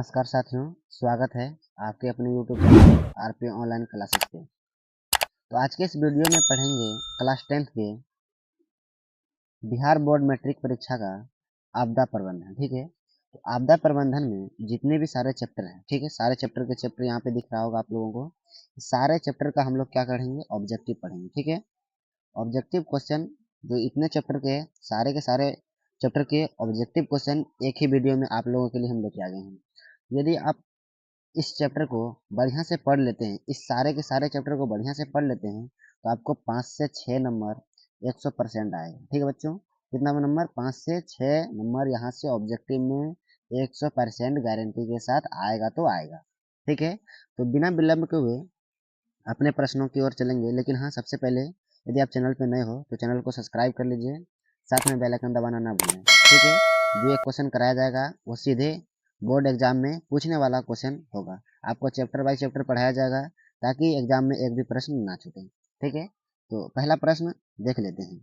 नमस्कार साथियों, स्वागत है आपके अपने YouTube channel RP online classes पे। तो आज के इस वीडियो में पढ़ेंगे क्लास 10th के बिहार बोर्ड मैट्रिक परीक्षा का आपदा प्रबंधन। ठीक है, तो आपदा प्रबंधन में जितने भी सारे चैप्टर हैं, ठीक है, सारे चैप्टर के चैप्टर यहाँ पे दिख रहा होगा आप लोगों को। सारे चैप्टर का हम लोग क्या पढ़ेंगे, ऑब्जेक्टिव पढ़ेंगे। ठीक है, ऑब्जेक्टिव क्वेश्चन जो इतने चैप्टर के सारे चैप्टर के ऑब्जेक्टिव क्वेश्चन एक ही वीडियो में आप लोगों के लिए हम लेके आ गए हैं। यदि आप इस चैप्टर को बढ़िया से पढ़ लेते हैं, इस सारे के सारे चैप्टर को बढ़िया से पढ़ लेते हैं, तो आपको 5 से 6 नंबर 100% आएगा। ठीक है बच्चों, कितना नंबर, 5 से 6 नंबर यहाँ से ऑब्जेक्टिव में 100% गारंटी के साथ आएगा तो आएगा। ठीक है, तो बिना विलंब के हुए अपने प्रश्नों की ओर चलेंगे। लेकिन हाँ, सबसे पहले यदि आप चैनल पर नए हो तो चैनल को सब्सक्राइब कर लीजिए, साथ में बेल आइकन दबाना ना भूलें। ठीक है, जो एक क्वेश्चन कराया जाएगा वो सीधे बोर्ड एग्जाम में पूछने वाला क्वेश्चन होगा। आपको चैप्टर बाय चैप्टर पढ़ाया जाएगा ताकि एग्जाम में एक भी प्रश्न ना छूटे। ठीक है, तो पहला प्रश्न देख लेते हैं।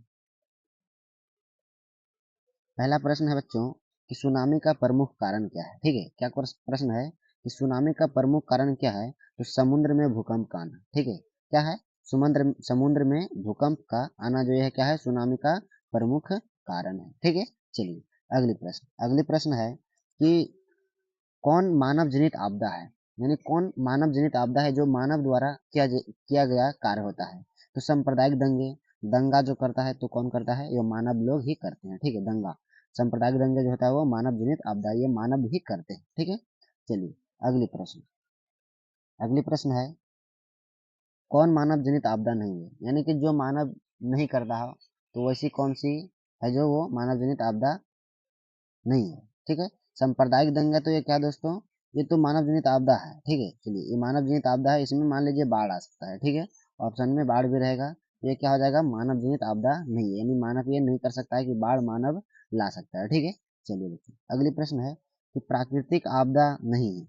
पहला प्रश्न है बच्चों कि सुनामी का प्रमुख कारण क्या है। ठीक है, क्या प्रश्न है कि सुनामी का प्रमुख कारण क्या है, तो समुद्र में भूकंप का आना। ठीक है, क्या है, समुद्र में भूकंप का आना जो है क्या है, सुनामी का प्रमुख कारण है। ठीक है, चलिए अगली प्रश्न है कि कौन मानव जनित आपदा है, यानी कौन मानव जनित आपदा है जो मानव द्वारा किया गया कार्य होता है। तो सांप्रदायिक दंगा जो करता है तो कौन करता है, ये मानव लोग ही करते हैं। ठीक है, दंगा सांप्रदायिक दंगे जो होता है वो मानव जनित आपदा, ये मानव ही करते हैं। ठीक है, चलिए अगली प्रश्न है कौन मानव जनित आपदा नहीं है, यानी कि जो मानव नहीं करता हो तो वैसी कौन सी है जो वो मानव जनित आपदा नहीं है। ठीक है, सांप्रदायिक दंगा तो ये क्या दोस्तों, ये तो मानव जनित आपदा है। ठीक है, चलिए ये मानव जनित आपदा है, इसमें मान लीजिए बाढ़ आ सकता है। ठीक है, ऑप्शन में बाढ़ भी रहेगा, ये क्या हो जाएगा, मानव जनित आपदा नहीं है, यानी मानव ये नहीं कर सकता है कि बाढ़ मानव ला सकता है। ठीक है, चलिए देखिए अगली प्रश्न है कि प्राकृतिक आपदा नहीं है।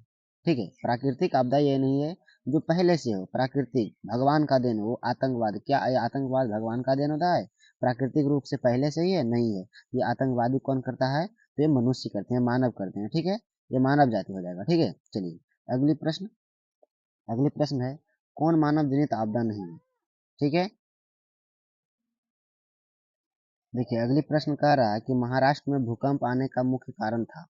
ठीक है, प्राकृतिक आपदा ये नहीं है जो पहले से हो, प्राकृतिक भगवान का देन हो, वो आतंकवाद, क्या ये आतंकवाद भगवान का देन होता है, प्राकृतिक रूप से पहले से ही है, नहीं है। ये आतंकवादी कौन करता है, तो ये मनुष्य करते हैं, मानव करते हैं। ठीक है, ये मानव जाति हो जाएगा। ठीक है, चलिए अगली प्रश्न है कौन मानव जनित आपदा नहीं है। ठीक है, देखिए अगली प्रश्न कह रहा है कि महाराष्ट्र में भूकंप आने का मुख्य कारण था।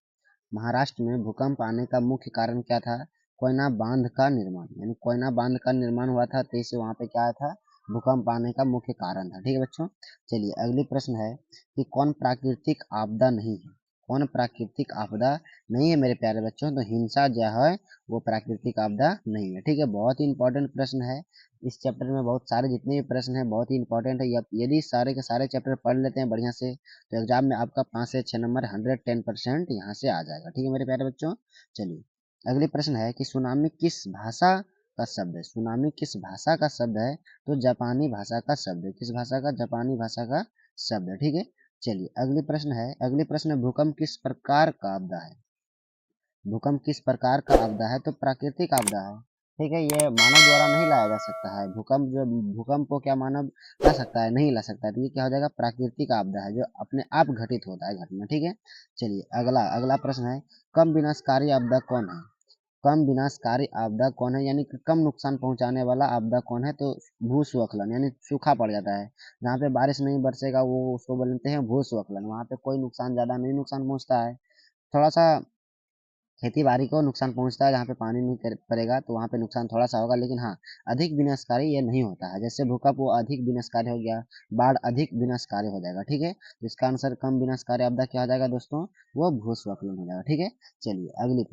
महाराष्ट्र में भूकंप आने का मुख्य कारण क्या था, कोयना बांध का निर्माण, यानी कोयना बांध का निर्माण हुआ था, तो इससे वहां पे क्या था, भूकंप आने का मुख्य कारण था। ठीक है बच्चों, चलिए अगली प्रश्न है कि कौन प्राकृतिक आपदा नहीं है। कौन प्राकृतिक आपदा नहीं है मेरे प्यारे बच्चों, तो हिंसा जो है वो प्राकृतिक आपदा नहीं है। ठीक है, बहुत ही इंपॉर्टेंट प्रश्न है। इस चैप्टर में बहुत सारे जितने भी प्रश्न हैं बहुत ही इंपॉर्टेंट है। यदि सारे के सारे चैप्टर पढ़ लेते हैं बढ़िया से तो एग्जाम में आपका 5 से 6 नंबर 110% यहाँ से आ जाएगा। ठीक है मेरे प्यारे बच्चों, चलिए अगली प्रश्न है कि सुनामी किस भाषा का शब्द है। सुनामी किस भाषा का शब्द है, तो जापानी भाषा का शब्द है। किस भाषा का, जापानी भाषा का शब्द है। ठीक है, चलिए अगली प्रश्न है भूकंप किस प्रकार का आपदा है। भूकंप किस प्रकार का आपदा है, तो प्राकृतिक आपदा है। ठीक है, ये मानव द्वारा नहीं लाया जा सकता है। भूकंप को क्या मानव ला सकता है, नहीं ला सकता है। तो ये क्या हो जाएगा, प्राकृतिक आपदा है जो अपने आप घटित होता है घटना। ठीक है, चलिए अगला प्रश्न है कम विनाशकारी आपदा कौन है। कम विनाशकारी आपदा कौन है, यानी कि कम नुकसान पहुंचाने वाला आपदा कौन है, तो भूस्खलन, यानी सूखा पड़ जाता है जहाँ पे बारिश नहीं बरसेगा वो उसको बोलते हैं भूस्खलन। वहाँ पे कोई नुकसान ज्यादा नहीं नुकसान पहुंचता है, थोड़ा सा खेती बाड़ी को नुकसान पहुंचता है, जहाँ पे पानी नहीं पड़ेगा तो वहाँ पे नुकसान थोड़ा सा होगा, लेकिन हाँ अधिक विनाशकारी ये नहीं होता है। जैसे भूकंप वो अधिक विनाशकारी हो गया, बाढ़ अधिक विनाशकारी हो जाएगा। ठीक है, तो इसका आंसर कम विनाशकारी आपदा क्या हो जाएगा दोस्तों, वो भूस्खलन हो जाएगा। ठीक है, चलिए अगली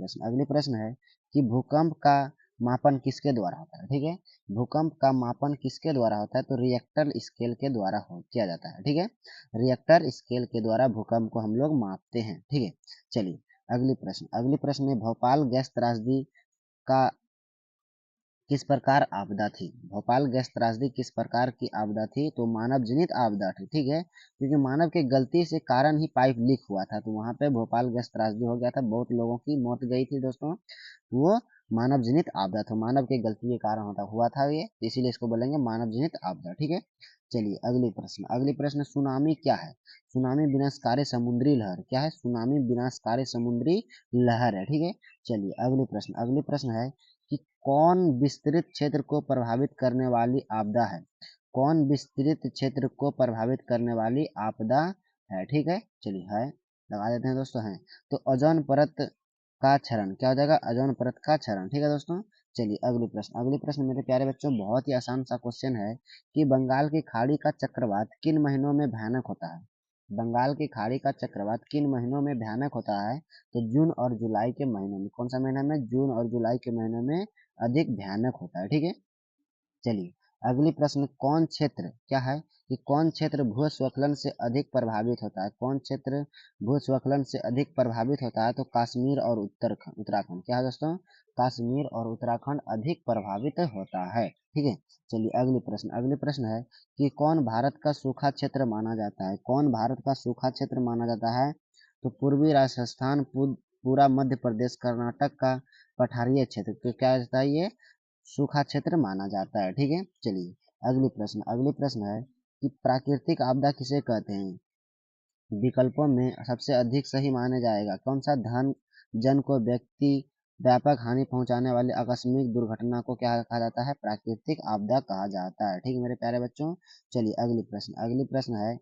प्रश्न है कि भूकंप का मापन किसके द्वारा होता है। ठीक है, भूकंप का मापन किसके द्वारा होता है, तो रिएक्टर स्केल के द्वारा किया जाता है। ठीक है, रिएक्टर स्केल के द्वारा भूकंप को हम लोग मापते हैं। ठीक है, चलिए अगली प्रश्न में भोपाल गैस त्रासदी का किस प्रकार आपदा थी। भोपाल गैस त्रासदी किस प्रकार की आपदा थी, तो मानव जनित आपदा थी। ठीक है, क्योंकि मानव के गलती से कारण ही पाइप लीक हुआ था, तो वहां पे भोपाल गैस त्रासदी हो गया था, बहुत लोगों की मौत गई थी दोस्तों। वो मानव जनित आपदा, तो मानव की गलती के कारण होता हुआ था ये, इसीलिए इसको बोलेंगे मानव जनित आपदा। ठीक है, चलिए अगली प्रश्न, सुनामी क्या है? सुनामी विनाशकारी समुद्री लहर, क्या है? सुनामी विनाशकारी समुद्री लहर है। ठीक है, चलिए अगली प्रश्न है कि कौन विस्तृत क्षेत्र को प्रभावित करने वाली आपदा है? कौन विस्तृत क्षेत्र को प्रभावित करने वाली आपदा है? ठीक है, चलिए है लगा देते हैं दोस्तों, है तो ओजोन परत का क्षरण, क्या हो जाएगा? ओजोन परत का क्षरण। ठीक है दोस्तों, चलिए अगली प्रश्न मेरे प्यारे बच्चों, बहुत ही आसान सा क्वेश्चन है कि बंगाल की खाड़ी का चक्रवात किन महीनों में भयानक होता है? बंगाल की खाड़ी का चक्रवात किन महीनों में भयानक होता है? तो जून और जुलाई के महीनों में। कौन सा महीना में? जून और जुलाई के महीनों में अधिक भयानक होता है। ठीक है, चलिए अगली प्रश्न, कौन क्षेत्र, क्या है कि कौन क्षेत्र भूस्खलन से अधिक प्रभावित होता है? कौन क्षेत्र भूस्खलन से अधिक प्रभावित होता है? तो कश्मीर और उत्तराखंड, क्या है दोस्तों? कश्मीर और उत्तराखंड अधिक प्रभावित होता है। ठीक है, चलिए अगली प्रश्न है कि कौन भारत का सूखा क्षेत्र माना जाता है? कौन भारत का सूखा क्षेत्र माना जाता है? तो पूर्वी राजस्थान, पूरा मध्य प्रदेश, कर्नाटक का पठारीय क्षेत्र, तो क्या रहता है ये? सूखा क्षेत्र माना जाता है। ठीक है, चलिए अगली प्रश्न है कि प्राकृतिक आपदा किसे कहते हैं? विकल्पों में सबसे अधिक सही माने जाएगा कौन सा? धन जन को व्यक्ति व्यापक हानि पहुंचाने वाली आकस्मिक दुर्घटना को क्या कहा जाता है? प्राकृतिक आपदा कहा जाता है। ठीक है मेरे प्यारे बच्चों, चलिए अगली प्रश्न है,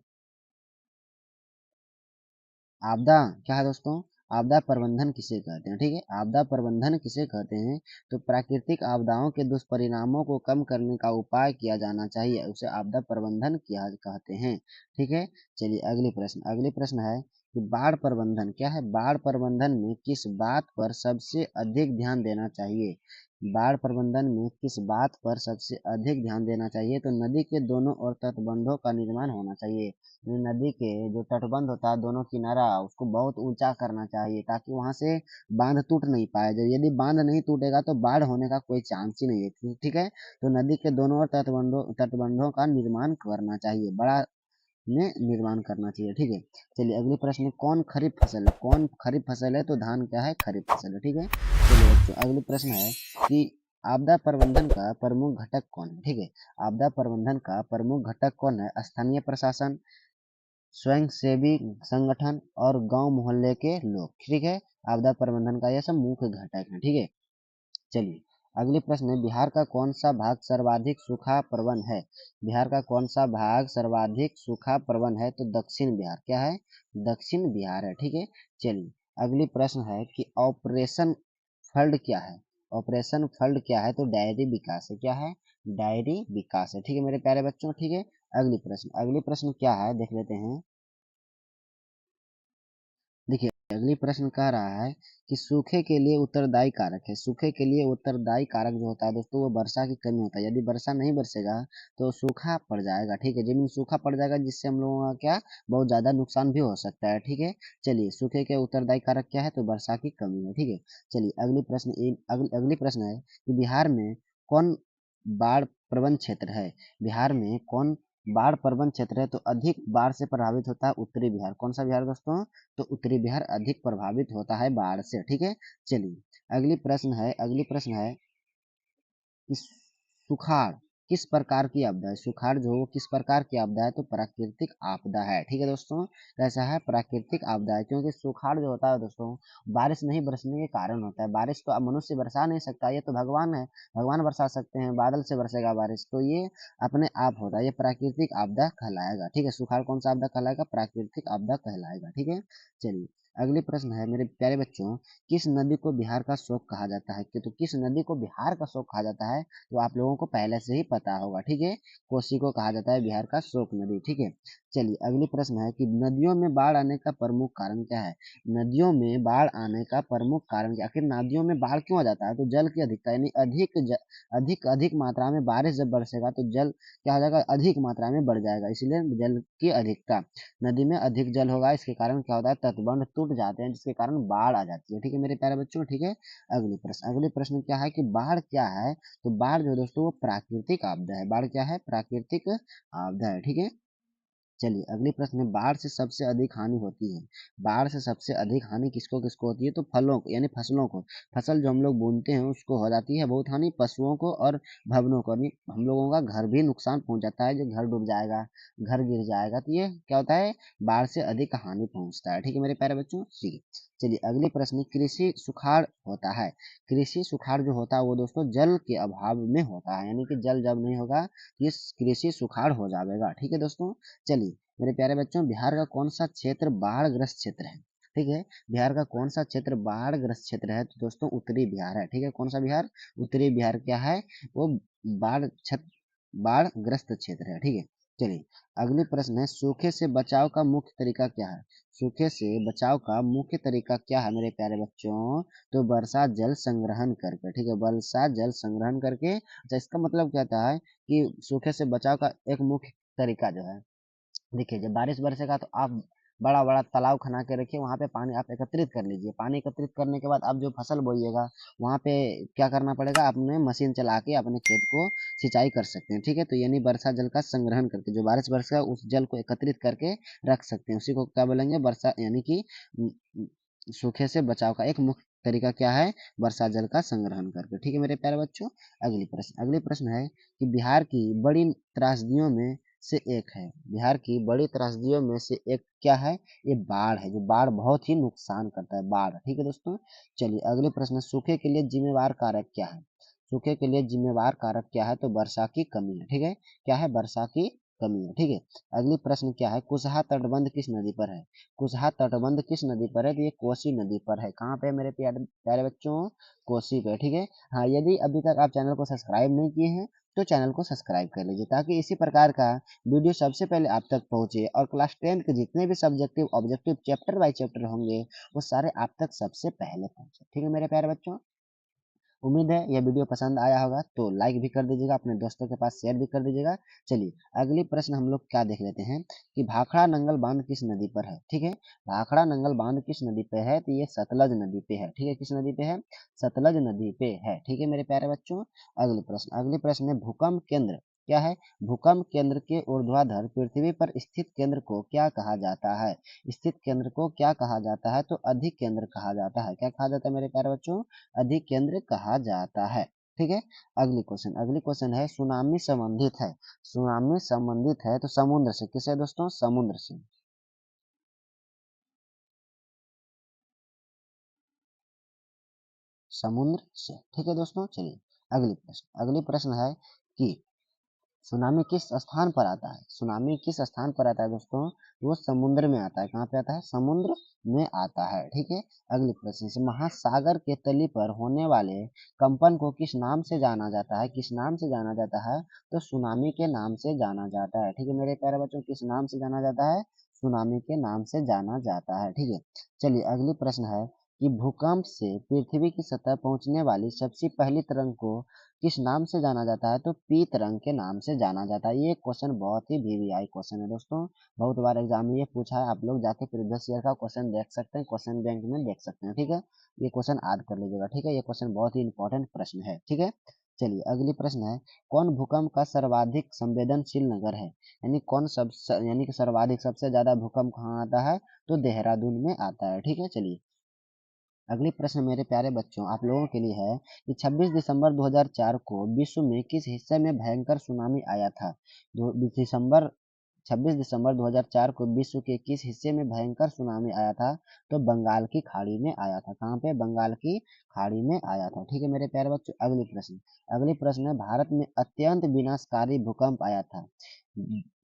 आपदा क्या है दोस्तों? आपदा प्रबंधन किसे कहते हैं? ठीक है, आपदा प्रबंधन किसे कहते हैं? तो प्राकृतिक आपदाओं के दुष्परिणामों को कम करने का उपाय किया जाना चाहिए, उसे आपदा प्रबंधन किया कहते हैं। ठीक है, चलिए अगली प्रश्न है कि बाढ़ प्रबंधन, क्या है? बाढ़ प्रबंधन में किस बात पर सबसे अधिक ध्यान देना चाहिए? बाढ़ प्रबंधन में किस बात पर सबसे अधिक ध्यान देना चाहिए? तो नदी के दोनों ओर तटबंधों का निर्माण होना चाहिए। नदी के जो तटबंध होता है दोनों किनारा, उसको बहुत ऊंचा करना चाहिए ताकि वहां से बांध टूट नहीं पाए। यदि बांध नहीं टूटेगा तो बाढ़ होने का कोई चांस ही नहीं है। ठीक है, तो नदी के दोनों ओर तटबंधों का निर्माण करना चाहिए, बड़ा में निर्माण करना चाहिए। ठीक है, चलिए अगली प्रश्न, कौन खरीफ फसल है? कौन खरीफ फसल है? तो धान क्या है? खरीफ फसल है। ठीक है, चलिए बच्चों अगली प्रश्न है कि आपदा प्रबंधन का प्रमुख घटक कौन है? ठीक है, आपदा प्रबंधन का प्रमुख घटक कौन है? स्थानीय प्रशासन, स्वयंसेवी संगठन और गांव मोहल्ले के लोग। ठीक है, आपदा प्रबंधन का यह सब मुख्य घटक है। ठीक है, चलिए अगले प्रश्न है, बिहार का कौन सा भाग सर्वाधिक सूखा प्रवण है? बिहार का कौन सा भाग सर्वाधिक सूखा प्रवण है? तो दक्षिण बिहार, क्या है? दक्षिण बिहार है। ठीक है, चलिए अगली प्रश्न है कि ऑपरेशन फ्लड क्या है? ऑपरेशन फ्लड क्या है? तो डायरी विकास है, क्या है? डायरी विकास है। ठीक है मेरे प्यारे बच्चों, ठीक है, अगली प्रश्न क्या है देख लेते हैं। देखिए अगली प्रश्न कह रहा है कि सूखे के लिए उत्तरदायी कारक है। सूखे के लिए उत्तरदायी कारक जो होता है दोस्तों वो वर्षा की कमी होता है। यदि वर्षा नहीं बरसेगा तो सूखा पड़ जाएगा। ठीक है, जमीन सूखा पड़ जाएगा जिससे हम लोगों का क्या बहुत ज्यादा नुकसान भी हो सकता है। ठीक है, चलिए सूखे के उत्तरदायी कारक क्या है? तो वर्षा की कमी है। ठीक है, चलिए अगली प्रश्न है कि बिहार में कौन बाढ़ प्रवण क्षेत्र है? बिहार में कौन बाढ़ प्रवण क्षेत्र है? तो अधिक बाढ़ से प्रभावित होता है उत्तरी बिहार। कौन सा बिहार दोस्तों? तो उत्तरी बिहार अधिक प्रभावित होता है बाढ़ से। ठीक है, चलिए अगली प्रश्न है कि सुखाड़ किस प्रकार की आपदा है? सुखाड़ जो किस प्रकार की आपदा है? तो प्राकृतिक आपदा है। ठीक है दोस्तों, कैसा है? प्राकृतिक आपदा है, क्योंकि सुखाड़ जो होता है दोस्तों बारिश नहीं बरसने के कारण होता है। बारिश तो अब मनुष्य बरसा नहीं सकता, ये तो भगवान है, भगवान बरसा सकते हैं, बादल से बरसेगा बारिश, तो ये अपने आप होता है, ये प्राकृतिक आपदा कहलाएगा। ठीक है, सुखाड़ कौन सा आपदा कहलाएगा? प्राकृतिक आपदा कहलाएगा। ठीक है, चलिए अगले प्रश्न है मेरे प्यारे बच्चों, किस नदी को बिहार का शोक कहा जाता है? कि तो किस नदी को बिहार का शोक कहा जाता है? तो आप लोगों को पहले से ही पता होगा। ठीक है, कोसी को कहा जाता है बिहार का शोक नदी। ठीक है, चलिए अगली प्रश्न है कि नदियों में बाढ़ आने का प्रमुख कारण क्या है? नदियों में बाढ़ आने का प्रमुख कारण क्या? आखिर नदियों में बाढ़ क्यों आ जाता है? तो जल की अधिकता, यानी अधिक मात्रा में बारिश जब बरसेगा तो जल क्या हो जाएगा? अधिक मात्रा में बढ़ जाएगा, इसलिए जल की अधिकता, नदी में अधिक जल होगा, इसके कारण क्या होता है? तटबंध टूट जाते हैं जिसके कारण बाढ़ आ जाती है। ठीक है मेरे प्यारे बच्चों, ठीक है, अगली प्रश्न क्या है कि बाढ़ क्या है? तो बाढ़ जो है दोस्तों वो प्राकृतिक आपदा है। बाढ़ क्या है? प्राकृतिक आपदा है। ठीक है, चलिए अगली प्रश्न है, बाढ़ से सबसे अधिक हानि होती है। बाढ़ से सबसे अधिक हानि किसको किसको होती है? तो फलों को यानी फसलों को। फसल जो हम लोग बोनते हैं उसको हो जाती है बहुत हानि, पशुओं को और भवनों को, यानी हम लोगों का घर भी नुकसान पहुंच जाता है, जो घर डूब जाएगा, घर गिर जाएगा, तो ये क्या होता है? बाढ़ से अधिक हानि पहुंचता है। ठीक है मेरे प्यारे बच्चों, ठीक है। चलिए अगली प्रश्न, कृषि सुखाड़ होता है। कृषि सुखाड़ जो होता है वो दोस्तों जल के अभाव में होता है, यानी कि जल जब नहीं होगा ये कृषि सुखाड़ हो जाएगा। ठीक है दोस्तों। चलिए मेरे प्यारे बच्चों, बिहार का कौन सा क्षेत्र बाढ़ ग्रस्त क्षेत्र है? ठीक है, बिहार का कौन सा क्षेत्र बाढ़ ग्रस्त क्षेत्र है? तो दोस्तों उत्तरी बिहार है। ठीक है, कौन सा बिहार? उत्तरी बिहार क्या है? वो बाढ़ क्षेत्र, बाढ़ ग्रस्त क्षेत्र है। ठीक है। चलिए अगली प्रश्न है, सूखे से बचाव का मुख्य तरीका क्या है? सूखे से बचाव का मुख्य तरीका क्या है मेरे प्यारे बच्चों? तो वर्षा जल संग्रहण करके। ठीक है, वर्षा जल संग्रहण करके। अच्छा, इसका मतलब क्या होता है कि सूखे से बचाव का एक मुख्य तरीका जो है, देखिए जब बारिश बरसेगा तो आप बड़ा बड़ा तालाब खना के रखिए, वहां पे पानी आप एकत्रित कर लीजिए। पानी एकत्रित करने के बाद आप जो फसल बोइएगा वहां पे क्या करना पड़ेगा? आपने मशीन चला के अपने खेत को सिंचाई कर सकते हैं। ठीक है, तो यानी वर्षा जल का संग्रहण करके जो बारिश बरसेगा उस जल को एकत्रित करके रख सकते हैं, उसी को क्या बोलेंगे? वर्षा, यानी कि म, म, सूखे से बचाव का एक मुख्य तरीका क्या है? वर्षा जल का संग्रहण करके। ठीक है मेरे प्यारे बच्चों। अगली प्रश्न है कि बिहार की बड़ी त्रासदियों में से एक है, बिहार की बड़ी त्रासदियों में से एक क्या है? ये बाढ़ है, जो बाढ़ बहुत ही नुकसान करता है, बाढ़। ठीक है दोस्तों। चलिए अगले प्रश्न, सूखे के लिए जिम्मेवार कारक क्या है? सूखे के लिए जिम्मेवार कारक क्या है? तो वर्षा की कमी है। ठीक है, क्या है? वर्षा की कमी है। ठीक है। अगली प्रश्न क्या है, कुशहा तटबंध किस नदी पर है? कुशहा तटबंध किस नदी पर है? तो ये कोसी नदी पर है। कहाँ पे मेरे प्यारे प्यारे बच्चों? कोसी पे। ठीक है। हाँ, यदि अभी तक आप चैनल को सब्सक्राइब नहीं किए हैं तो चैनल को सब्सक्राइब कर लीजिए, ताकि इसी प्रकार का वीडियो सबसे पहले आप तक पहुंचे, और क्लास 10 के जितने भी subjective objective chapter by chapter होंगे वो सारे आप तक सबसे पहले पहुंचे। ठीक है मेरे प्यारे बच्चों, उम्मीद है यह वीडियो पसंद आया होगा, तो लाइक भी कर दीजिएगा, अपने दोस्तों के पास शेयर भी कर दीजिएगा। चलिए अगली प्रश्न हम लोग क्या देख लेते हैं कि भाखड़ा नंगल बांध किस नदी पर है? ठीक है, भाखड़ा नंगल बांध किस नदी पे है? तो ये सतलज नदी पे है। ठीक है, किस नदी पे है? सतलज नदी पे है। ठीक है मेरे प्यारे बच्चों। अगली प्रश्न है, भूकंप केंद्र क्या है? भूकंप केंद्र के ऊर्ध्वाधर पृथ्वी पर स्थित केंद्र को क्या कहा जाता है? स्थित केंद्र को क्या कहा जाता है? तो अधिक केंद्र कहा जाता है। क्या कहा जाता है मेरे प्यारे बच्चों? अधिक केंद्र कहा जाता है। ठीक है। अगली क्वेश्चन है, सुनामी संबंधित है। सुनामी संबंधित है तो समुद्र से, किसे दोस्तों? समुद्र से। समुद्र से। ठीक है दोस्तों। चलिए अगली प्रश्न है कि सुनामी किस स्थान पर आता है? सुनामी किस स्थान पर आता है दोस्तों? वो समुद्र में आता है। कहाँ पे आता है? समुद्र में आता है। ठीक है। अगली प्रश्न से, महासागर के तली पर होने वाले कंपन को किस नाम से जाना जाता है? किस नाम से जाना जाता है? तो सुनामी के नाम से जाना जाता है। ठीक है मेरे प्यारे बच्चों, किस नाम से जाना जाता है? सुनामी के नाम से जाना जाता है। ठीक है। चलिए अगली प्रश्न है कि भूकंप से पृथ्वी की सतह पहुंचने वाली सबसे पहली तरंग को किस नाम से जाना जाता है? तो पी तरंग के नाम से जाना जाता है। ये क्वेश्चन बहुत ही वीवीआई क्वेश्चन है दोस्तों, बहुत बार एग्जाम में ये पूछा है। आप लोग जाके प्रीवियस ईयर का क्वेश्चन देख सकते हैं, क्वेश्चन बैंक में देख सकते हैं। ठीक है, ये क्वेश्चन याद कर लीजिएगा। ठीक है, ये क्वेश्चन बहुत ही इंपॉर्टेंट प्रश्न है। ठीक है। चलिए अगली प्रश्न है, कौन भूकंप का सर्वाधिक संवेदनशील नगर है? यानी कौन यानी कि सर्वाधिक सबसे ज्यादा भूकंप कहाँ आता है? तो देहरादून में आता है। ठीक है। चलिए अगली प्रश्न मेरे प्यारे बच्चों आप लोगों के लिए है कि 26 दिसंबर 2004 को विश्व में किस हिस्से में भयंकर सुनामी आया था? दिसंबर 26 दिसंबर 2004 को विश्व के किस हिस्से में भयंकर सुनामी आया था? तो बंगाल की खाड़ी में आया था। कहाँ पे? बंगाल की खाड़ी में आया था। ठीक है मेरे प्यारे बच्चों। अगली प्रश्न है, भारत में अत्यंत विनाशकारी भूकंप आया था।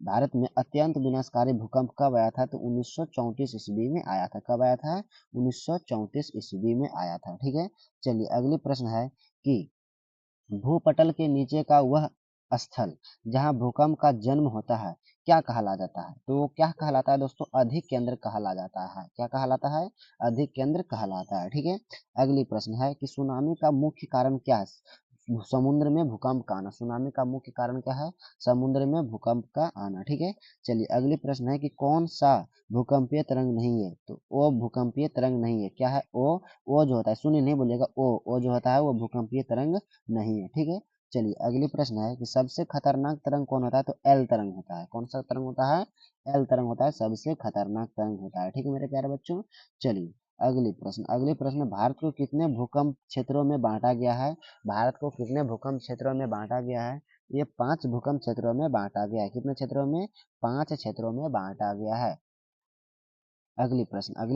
भारत में अत्यंत विनाशकारी भूकंप कब आया था? तो 1934 ईस्वी में आया था। कब आया था? 1934 ईस्वी में आया था। ठीक है। चलिए अगली प्रश्न है कि भूपटल के नीचे का वह स्थल जहां भूकंप का जन्म होता है क्या कहला जाता है? तो वो क्या कहलाता है दोस्तों? अधिक केंद्र कहला जाता है। क्या कहलाता है? अधिक केंद्र कहलाता है। ठीक है। अगली प्रश्न है कि सुनामी का मुख्य कारण क्या है? समुद्र में भूकंप का आना। सुनामी का मुख्य कारण क्या है? समुद्र में भूकंप का आना। ठीक है। चलिए अगली प्रश्न है कि कौन सा भूकंपीय तरंग नहीं है? तो ओ भूकंपीय तरंग नहीं है। क्या है? ओ जो होता है, सुनिए नहीं बोलिएगा, ओ जो होता है वो भूकंपीय तरंग नहीं है। ठीक है। चलिए अगली प्रश्न है कि सबसे खतरनाक तरंग कौन होता है, तो एल तरंग होता है। कौन सा तरंग होता है, एल तरंग होता है, सबसे खतरनाक तरंग होता है। ठीक है मेरे प्यारे बच्चों। चलिए अगली प्रश्न, भारत को कितने भूकंप क्षेत्रों में बांटा गया है, भारत को कितने भूकंप क्षेत्रों में बांटा गया है, ये 5 भूकंप क्षेत्रों में बांटा गया है। कितने क्षेत्रों में, 5 क्षेत्रों में बांटा गया है। अगली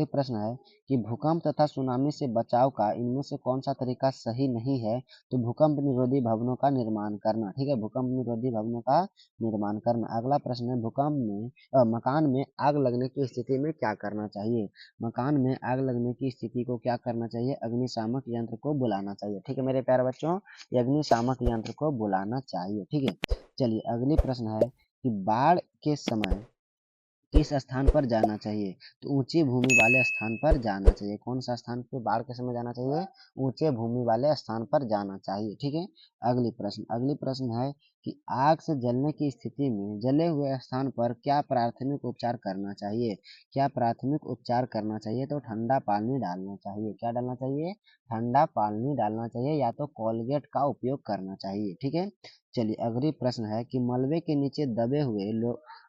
प्रश्न है कि भूकंप तथा सुनामी से बचाव का इनमें से कौन सा तरीका सही नहीं है, तो भूकंप निरोधी भवनों का निर्माण करना। ठीक है, भूकंप निरोधी भवनों का निर्माण करना। अगला प्रश्न है भूकंप में मकान में आग लगने की स्थिति में क्या करना चाहिए, मकान में आग लगने की स्थिति को क्या करना चाहिए, अग्निशामक यंत्र को बुलाना चाहिए। ठीक है मेरे प्यारे बच्चों, ये अग्निशामक यंत्र को बुलाना चाहिए। ठीक है, चलिए अगली प्रश्न है कि बाढ़ के समय किस स्थान पर जाना चाहिए, तो ऊंची भूमि वाले स्थान पर जाना चाहिए। कौन सा स्थान पे बाढ़ के समय जाना चाहिए, ऊंचे भूमि वाले स्थान पर जाना चाहिए। ठीक है, अगली प्रश्न है कि आग से जलने की स्थिति में जले हुए स्थान पर क्या प्राथमिक उपचार करना चाहिए, क्या प्राथमिक उपचार करना चाहिए, तो ठंडा पानी डालना चाहिए। क्या डालना चाहिए, ठंडा पानी डालना चाहिए, या तो कोलगेट का उपयोग करना चाहिए। ठीक है, चलिए अगली प्रश्न है कि मलबे के नीचे दबे हुए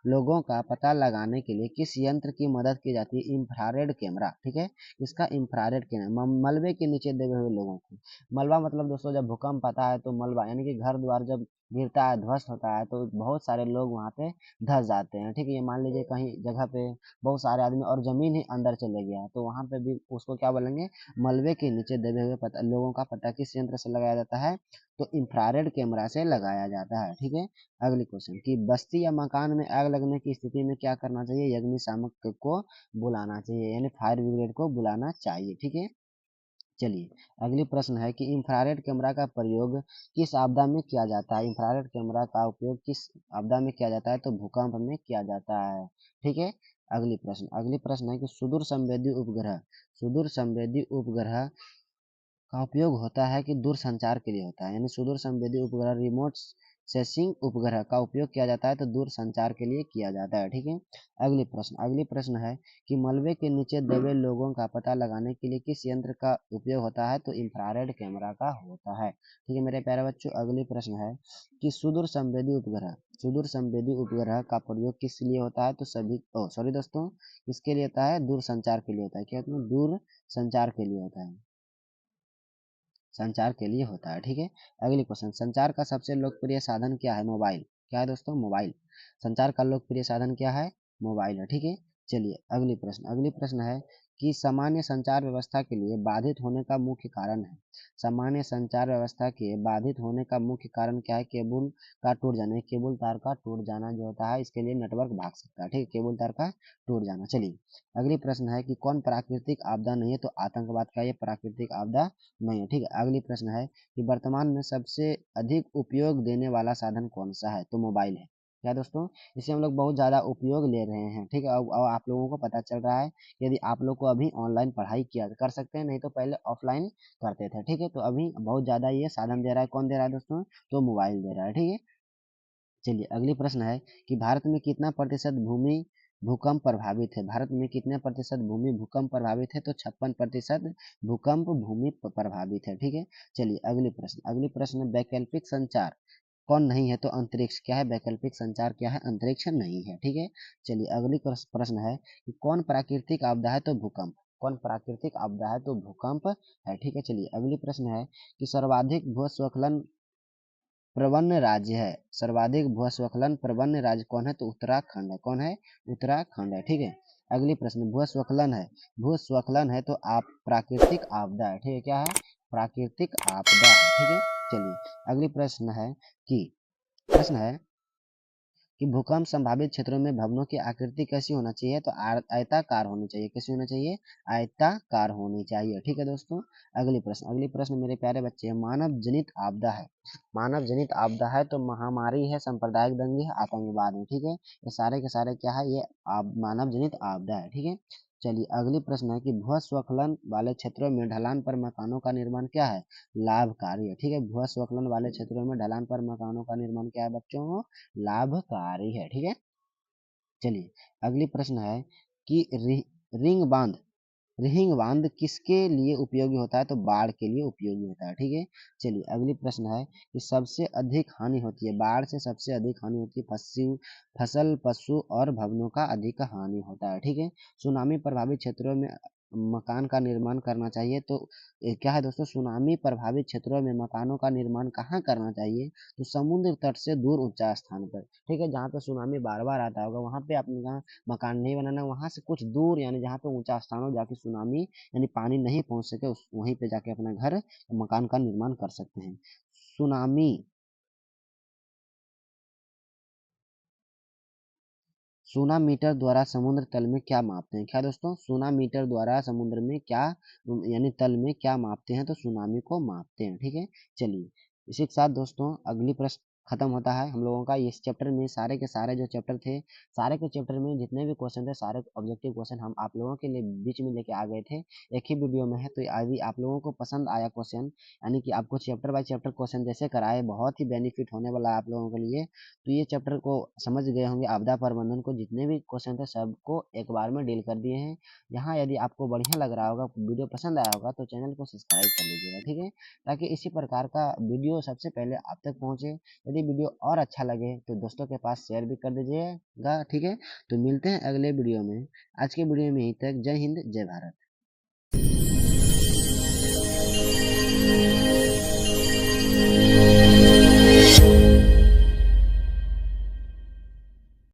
लोगों का पता लगाने के लिए किस यंत्र की मदद की जाती है, इंफ्रारेड कैमरा। ठीक है, इसका इंफ्रारेड कैमरा, मलबे के नीचे दबे हुए लोगों को, मलबा मतलब दोस्तों जब भूकंप आता है तो मलबा यानी कि घर द्वार जब गिरता है, ध्वस्त होता है, तो बहुत सारे लोग वहां पे धस जाते हैं। ठीक है, ये मान लीजिए कहीं जगह पे बहुत सारे आदमी और जमीन ही अंदर चले गया है, तो वहां पे भी उसको क्या बोलेंगे, मलबे के नीचे दबे हुए लोगों का पता किस यंत्र से लगाया जाता है, तो इंफ्रारेड कैमरा से लगाया जाता है। ठीक है, अगली क्वेश्चन कि बस्ती या मकान में आग लगने की स्थिति में क्या करना चाहिए, अग्निशामक को बुलाना चाहिए, यानी फायर ब्रिगेड को बुलाना चाहिए। ठीक है, चलिए अगली प्रश्न है कि इंफ्रारेड कैमरा का प्रयोग किस आपदा में किया जाता है, इंफ्रारेड कैमरा का उपयोग किस आपदा में किया जाता है, तो भूकंप में किया जाता है। ठीक है, अगली प्रश्न है कि सुदूर संवेदी उपग्रह का उपयोग होता है कि दूर संचार के लिए होता है, यानी सुदूर संवेदी उपग्रह रिमोट सेंसिंग उपग्रह का उपयोग किया जाता है तो दूर संचार के लिए किया जाता है। ठीक है, अगली प्रश्न है कि मलबे के नीचे दबे लोगों का पता लगाने के लिए किस यंत्र का उपयोग होता है, तो इंफ्रारेड कैमरा का होता है। ठीक है मेरे प्यारे बच्चों, अगली प्रश्न है कि सुदूर संवेदी उपग्रह का प्रयोग किस लिए होता है, तो सभी सॉरी दोस्तों, किसके लिए होता है, दूर संचार के लिए होता है। क्या होता है, दूर संचार के लिए होता है, संचार के लिए होता है। ठीक है, अगली क्वेश्चन, संचार का सबसे लोकप्रिय साधन क्या है, मोबाइल। क्या है दोस्तों, मोबाइल। संचार का लोकप्रिय साधन क्या है, मोबाइल है। ठीक है, चलिए अगली प्रश्न है कि सामान्य संचार व्यवस्था के लिए बाधित होने का मुख्य कारण है, सामान्य संचार व्यवस्था के बाधित होने का मुख्य कारण क्या है, केबल का टूट जाना, केबल तार का टूट जाना जो होता है, इसके लिए नेटवर्क भाग सकता है। ठीक है, केबल तार का टूट जाना। चलिए अगली प्रश्न है कि कौन प्राकृतिक आपदा नहीं है, तो आतंकवाद का ये प्राकृतिक आपदा नहीं है। ठीक है, अगली प्रश्न है कि वर्तमान में सबसे अधिक उपयोग देने वाला साधन कौन सा है, तो मोबाइल है। क्या दोस्तों, इसे हम लोग बहुत ज़्यादा उपयोग ले रहे हैं। ठीक है, अब आप लोगों को पता चल रहा है, यदि आप लोग को अभी ऑनलाइन पढ़ाई किया कर सकते हैं, नहीं तो पहले ऑफलाइन करते थे। ठीक है, तो अभी बहुत ज़्यादा ये साधन दे रहा है, कौन दे रहा है दोस्तों, तो मोबाइल दे रहा है। ठीक है, चलिए अगली प्रश्न है कि भारत में कितना प्रतिशत भूमि भूकंप प्रभावित है, भारत में कितने प्रतिशत भूमि भूकंप प्रभावित है, तो 56% भूकंप भूमि प्रभावित है। ठीक है, चलिए अगली प्रश्न वैकल्पिक संचार कौन नहीं है, तो अंतरिक्ष। क्या है, वैकल्पिक संचार क्या है, अंतरिक्ष नहीं है। ठीक है, चलिए अगली प्रश्न है कि कौन प्राकृतिक आपदा है, तो भूकंप। कौन प्राकृतिक आपदा है, तो भूकंप है। ठीक है, चलिए अगली प्रश्न है कि सर्वाधिक भूस्खलन प्रवण राज्य है, सर्वाधिक भूस्खलन प्रवण राज्य कौन है, तो उत्तराखंड है। कौन है, उत्तराखंड है। ठीक है, अगली प्रश्न भूस्खलन है तो आप प्राकृतिक आपदा है। ठीक है, क्या है, प्राकृतिक आपदा है। ठीक है, चलिए अगली प्रश्न है कि भूकंप संभावित क्षेत्रों में भवनों की आकृति कैसी होना चाहिए, तो आयताकार होनी चाहिए। कैसी होनी चाहिए, आयताकार होनी चाहिए। ठीक है दोस्तों, अगली प्रश्न मेरे प्यारे बच्चे, मानव जनित आपदा है, मानव जनित आपदा है तो महामारी है, सांप्रदायिक दंगे है, आतंकवाद है। ठीक है, ये सारे के सारे क्या है, ये मानव जनित आपदा है। ठीक है, चलिए अगली प्रश्न है कि भूस्खलन वाले क्षेत्रों में ढलान पर मकानों का निर्माण क्या है, लाभकारी है। ठीक है, भूस्खलन वाले क्षेत्रों में ढलान पर मकानों का निर्माण क्या है बच्चों, लाभकारी है। ठीक है, चलिए अगली प्रश्न है कि रिंग बांध रिहिंग बांध किसके लिए उपयोगी होता है? तो बाढ़ के लिए उपयोगी होता है। ठीक है, चलिए अगली प्रश्न है कि सबसे अधिक हानि होती है, बाढ़ से सबसे अधिक हानि होती है फसल, पशु और भवनों का अधिक हानि होता है। ठीक है, सुनामी प्रभावित क्षेत्रों में मकान का निर्माण करना चाहिए। तो क्या है दोस्तों, सुनामी प्रभावित क्षेत्रों में मकानों का निर्माण कहाँ करना चाहिए? तो समुद्र तट से दूर ऊंचा स्थान पर। ठीक है, जहाँ पे सुनामी बार बार आता होगा वहां पे आपने कहा मकान नहीं बनाना, वहां से कुछ दूर यानी जहाँ पे ऊंचा स्थान हो, जाके सुनामी यानी पानी नहीं पहुंच सके उस वहीं पे जाके अपना घर मकान का निर्माण कर सकते हैं। सुनामी सोना मीटर द्वारा समुद्र तल में क्या मापते हैं? क्या दोस्तों, सोना मीटर द्वारा समुद्र में क्या यानी तल में क्या मापते हैं? तो सुनामी को मापते हैं। ठीक है, चलिए इसी के साथ दोस्तों अगली प्रश्न खत्म होता है हम लोगों का। इस चैप्टर में सारे के सारे जो चैप्टर थे, सारे के चैप्टर में जितने भी क्वेश्चन थे, सारे ऑब्जेक्टिव क्वेश्चन हम आप लोगों के लिए बीच में लेके आ गए थे, एक ही वीडियो में है। तो यदि आप लोगों को पसंद आया क्वेश्चन, यानी कि आपको चैप्टर बाय चैप्टर क्वेश्चन जैसे कराए, बहुत ही बेनिफिट होने वाला है आप लोगों के लिए। तो ये चैप्टर को समझ गए होंगे, आपदा प्रबंधन को जितने भी क्वेश्चन थे सबको एक बार में डील कर दिए हैं। यहाँ यदि आपको बढ़िया लग रहा होगा, वीडियो पसंद आया होगा, तो चैनल को सब्सक्राइब कर लीजिएगा। ठीक है, ताकि इसी प्रकार का वीडियो सबसे पहले आप तक पहुँचे। यदि वीडियो और अच्छा लगे तो दोस्तों के पास शेयर भी कर दीजिएगा। ठीक है, तो मिलते हैं अगले वीडियो में। आज के वीडियो में यहीं तक। जय हिंद, जय भारत।